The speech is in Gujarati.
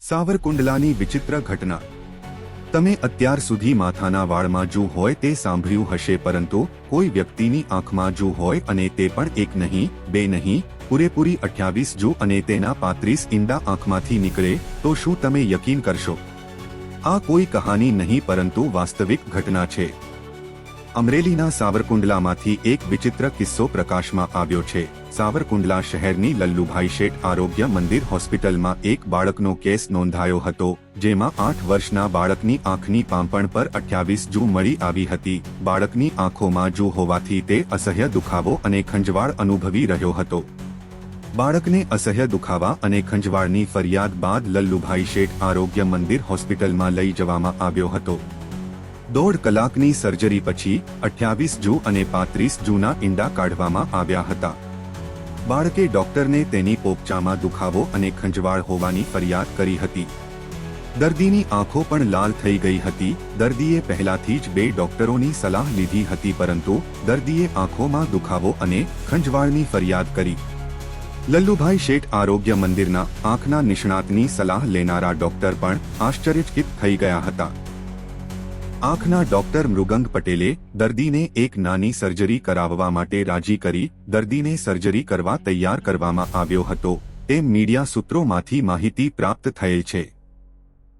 સાવરકુંડલાની વિચિત્ર ઘટના। તમે અત્યાર સુધી માથાના વાળમાં જૂ હોય તે સાંભળ્યું હશે, પરંતુ કોઈ વ્યક્તિની આંખમાં જૂ હોય અને તે પણ એક નહીં, બે નહીં, પૂરેપૂરી 28 જૂ અને તેના 35 ઈંડા આંખમાંથી નીકળે તો શું તમે યકીન કરશો? આ કોઈ કહાની નહીં પરંતુ વાસ્તવિક ઘટના છે। અમરેલીના સાવરકુંડલામાંથી એક વિચિત્ર કિસ્સો પ્રકાશમાં આવ્યો છે। સાવરકુંડલા શહેરની લલ્લુભાઈ શેઠ આરોગ્ય મંદિર હોસ્પિટલમાં એક બાળકનો કેસ નોંધાયો હતો, જેમાં 8 વર્ષના બાળકની આંખની પાંપણ પર 28 જૂ મળી આવી હતી। બાળકની આંખોમાં જૂ હોવાથી તે અસહ્ય દુખાવો અને ખંજવાળ અનુભવી રહ્યો હતો। બાળકને અસહ્ય દુખાવા અને ખંજવાળની ફરિયાદ બાદ લલ્લુભાઈ શેઠ આરોગ્ય મંદિર હોસ્પિટલમાં લઈ જવામાં આવ્યો હતો। 1.5 કલાકની સર્જરી પછી 28 જૂ અને 35 જૂના ઈંડા કાઢવામાં આવ્યા હતા। બાળકે ડોક્ટરને તેની પોપચામાં દુખાવો અને ખંજવાળ હોવાની ફરિયાદ કરી હતી। દર્દીની આંખો પણ લાલ થઈ ગઈ હતી। દર્દીએ પહેલાથી જ 2 ડોક્ટરોની સલાહ લીધી હતી, પરંતુ દર્દીએ આંખોમાં દુખાવો અને ખંજવાળની ફરિયાદ કરી। લલ્લુભાઈ શેઠ આરોગ્ય મંદિરના આંખના નિષ્ણાતની સલાહ લેનારા ડોક્ટર પણ આશ્ચર્યચકિત થઈ ગયા હતા। આંખના ડોક્ટર મૃગંગ પટેલે દર્દીને એક નાની સર્જરી કરાવવા માટે રાજી કરી દર્દીને સર્જરી કરવા તૈયાર કરવામાં આવ્યો હતો, તેમ મીડિયા સૂત્રોમાંથી માહિતી પ્રાપ્ત થયેલ છે।